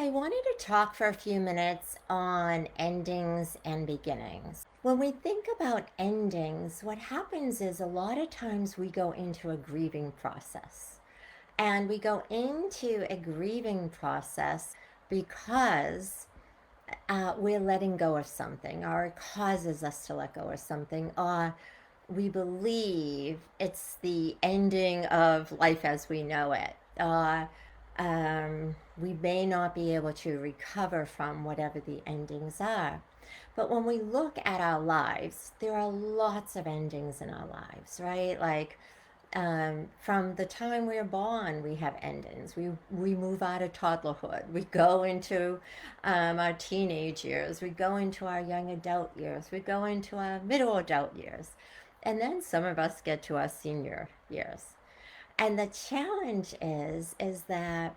Hi, I wanted to talk for a few minutes on endings and beginnings. When we think about endings, what happens is a lot of times we go into a grieving process. And we go into a grieving process because we're letting go of something, or it causes us to let go of something, or we believe it's the ending of life as we know it. We may not be able to recover from whatever the endings are. But when we look at our lives, there are lots of endings in our lives, right? Like from the time we're born, we have endings. We move out of toddlerhood. We go into our teenage years. We go into our young adult years. We go into our middle adult years. And then some of us get to our senior years. And the challenge is that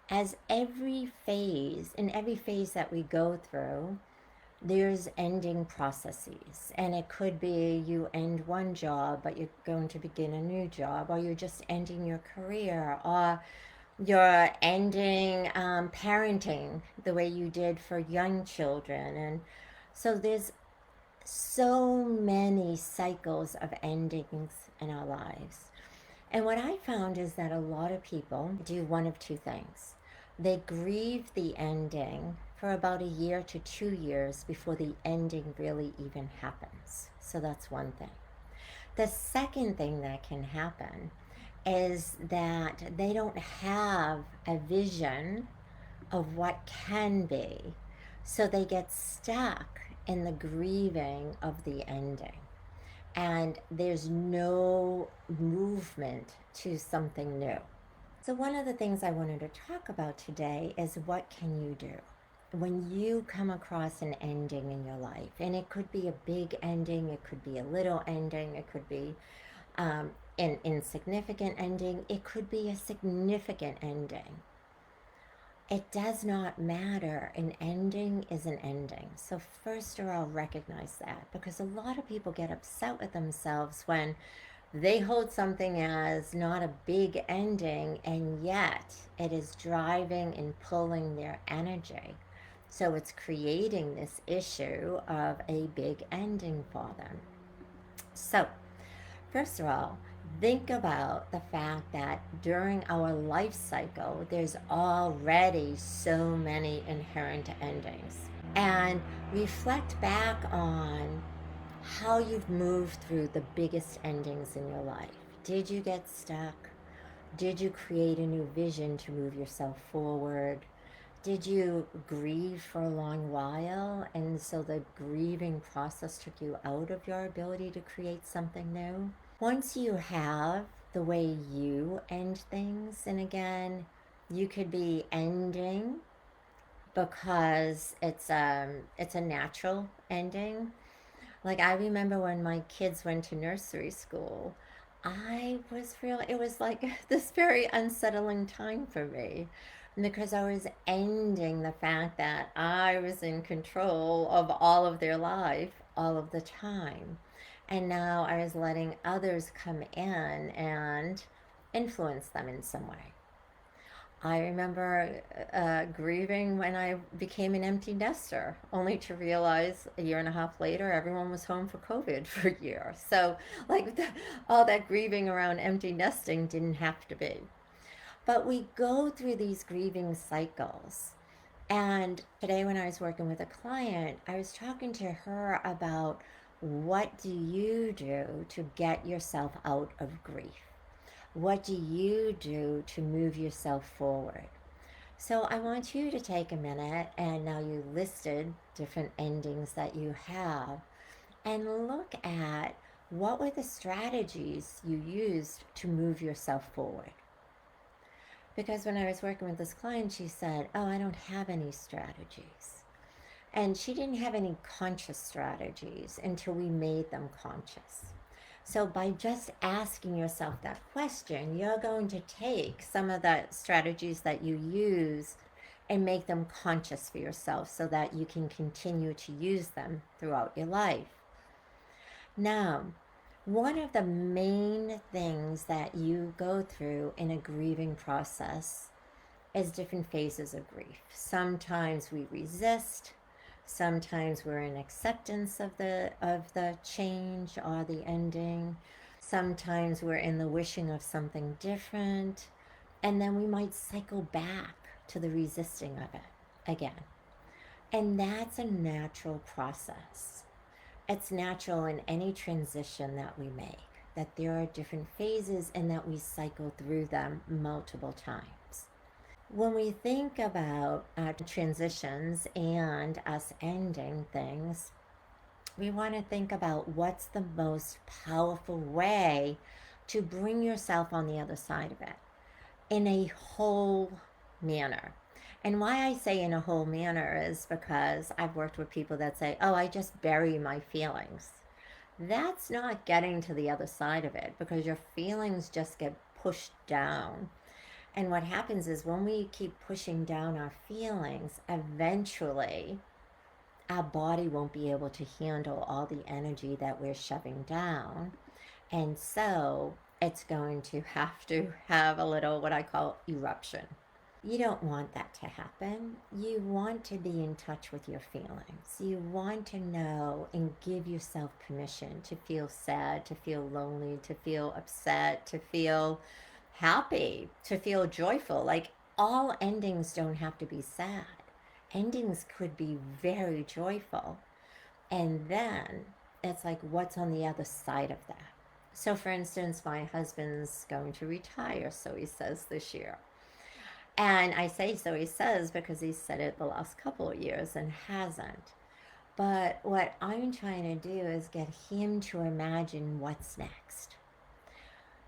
in every phase that we go through, there's ending processes, and it could be you end one job but you're going to begin a new job, or you're just ending your career, or you're ending parenting the way you did for young children. And so there's so many cycles of endings in our lives. And what I found is that a lot of people do one of two things. They grieve the ending for about a year to 2 years before the ending really even happens. So that's one thing. The second thing that can happen is that they don't have a vision of what can be. So they get stuck in the grieving of the ending, and there's no movement to something new. So one of the things I wanted to talk about today is what can you do when you come across an ending in your life. And it could be a big ending, it could be a little ending, it could be an insignificant ending, it could be a significant ending. It does not matter. An ending is an ending. So first of all, recognize that, because a lot of people get upset with themselves when they hold something as not a big ending, and yet it is driving and pulling their energy. So it's creating this issue of a big ending for them. So first of all, think about the fact that during our life cycle, there's already so many inherent endings. And reflect back on how you've moved through the biggest endings in your life. Did you get stuck? Did you create a new vision to move yourself forward? Did you grieve for a long while, and so the grieving process took you out of your ability to create something new? Once you have the way you end things, and again, you could be ending because it's a natural ending. Like, I remember when my kids went to nursery school, it was like this very unsettling time for me, because I was ending the fact that I was in control of all of their life all of the time. And now I was letting others come in and influence them in some way. I remember grieving when I became an empty nester, only to realize a year and a half later everyone was home for COVID for a year. So, like, all that grieving around empty nesting didn't have to be. But we go through these grieving cycles. And today, when I was working with a client, I was talking to her about what do you do to get yourself out of grief? What do you do to move yourself forward? So I want you to take a minute, and now you listed different endings that you have, and look at what were the strategies you used to move yourself forward. Because when I was working with this client, she said, "Oh, I don't have any strategies." And she didn't have any conscious strategies until we made them conscious. So by just asking yourself that question, you're going to take some of the strategies that you use and make them conscious for yourself so that you can continue to use them throughout your life. Now, one of the main things that you go through in a grieving process as different phases of grief. Sometimes we resist, sometimes we're in acceptance of the change or the ending. Sometimes we're in the wishing of something different, and then we might cycle back to the resisting of it again. And that's a natural process. It's natural in any transition that we make, that there are different phases and that we cycle through them multiple times. When we think about transitions and us ending things, we want to think about what's the most powerful way to bring yourself on the other side of it in a whole manner. And why I say in a whole manner is because I've worked with people that say, oh, I just bury my feelings. That's not getting to the other side of it, because your feelings just get pushed down. And what happens is when we keep pushing down our feelings, eventually our body won't be able to handle all the energy that we're shoving down. And so it's going to have a little, what I call, eruption. You don't want that to happen. You want to be in touch with your feelings. You want to know and give yourself permission to feel sad, to feel lonely, to feel upset, to feel happy, to feel joyful. Like, all endings don't have to be sad. Endings could be very joyful. And then it's like, what's on the other side of that? So, for instance, my husband's going to retire, so he says, this year. And I say so he says because he's said it the last couple of years and hasn't. But what I'm trying to do is get him to imagine what's next.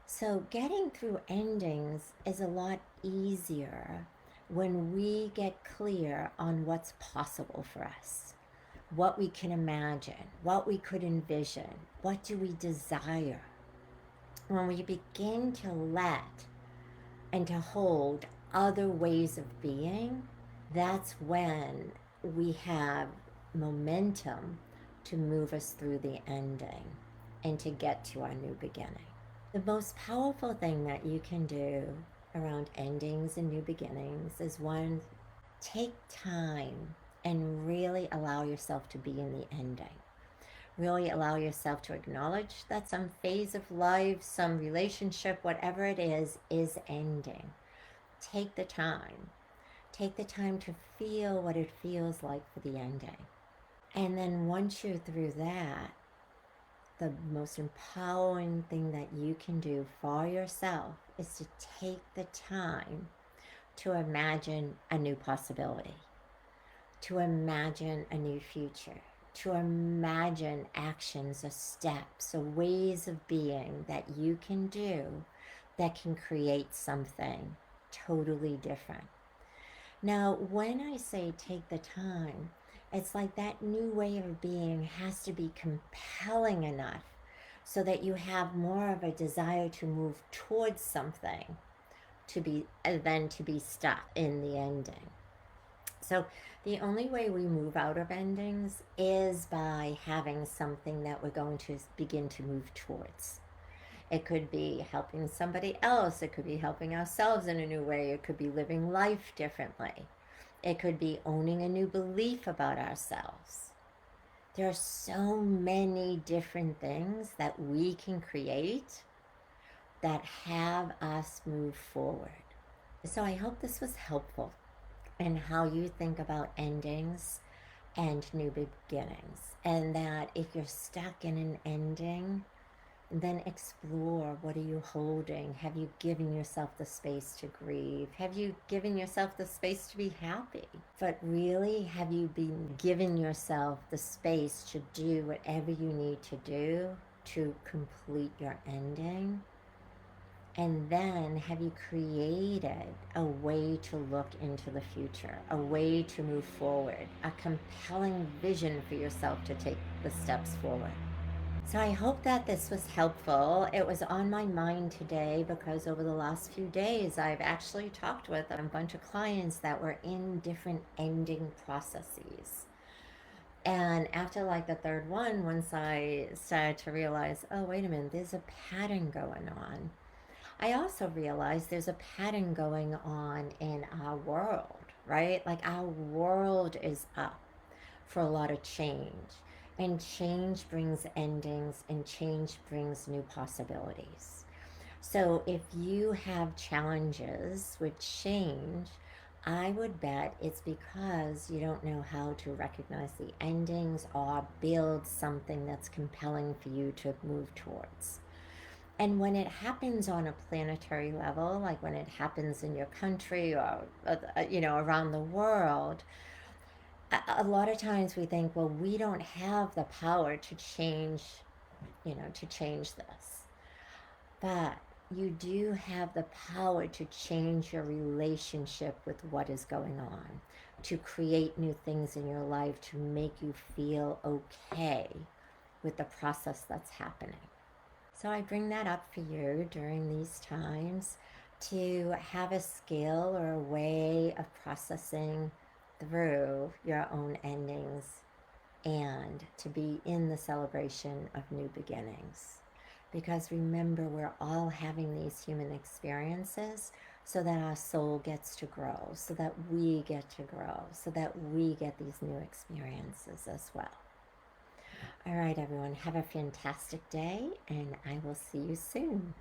So getting through endings is a lot easier when we get clear on what's possible for us, what we can imagine, what we could envision, what do we desire. When we begin to let and to hold other ways of being, that's when we have momentum to move us through the ending and to get to our new beginning. The most powerful thing that you can do around endings and new beginnings is, one, take time and really allow yourself to be in the ending. Really allow yourself to acknowledge that some phase of life, some relationship, whatever it is ending. Take the time. Take the time to feel what it feels like for the ending. And then once you're through that, the most empowering thing that you can do for yourself is to take the time to imagine a new possibility, to imagine a new future, to imagine actions or steps or ways of being that you can do that can create something totally different. Now, when I say take the time, it's like that new way of being has to be compelling enough so that you have more of a desire to move towards something than to be stuck in the ending. So the only way we move out of endings is by having something that we're going to begin to move towards. It could be helping somebody else. It could be helping ourselves in a new way. It could be living life differently. It could be owning a new belief about ourselves. There are so many different things that we can create that have us move forward. So I hope this was helpful in how you think about endings and new beginnings. And that if you're stuck in an ending, then explore, what are you holding? Have you given yourself the space to grieve? Have you given yourself the space to be happy? But really, have you been giving yourself the space to do whatever you need to do to complete your ending? And then have you created a way to look into the future, a way to move forward, a compelling vision for yourself to take the steps forward? So I hope that this was helpful. It was on my mind today because over the last few days, I've actually talked with a bunch of clients that were in different ending processes. And after like the third one, once I started to realize, oh, wait a minute, there's a pattern going on. I also realize there's a pattern going on in our world, right? Like our world is up for a lot of change. And change brings endings, and change brings new possibilities. So if you have challenges with change, I would bet it's because you don't know how to recognize the endings or build something that's compelling for you to move towards. And when it happens on a planetary level, like when it happens in your country or around the world, a lot of times we think, well, we don't have the power to change, to change this. But you do have the power to change your relationship with what is going on, to create new things in your life to make you feel okay with the process that's happening. So I bring that up for you during these times to have a skill or a way of processing through your own endings and to be in the celebration of new beginnings. Because remember, we're all having these human experiences so that our soul gets to grow, so that we get to grow, so that we get these new experiences as well. All right, everyone, have a fantastic day, and I will see you soon.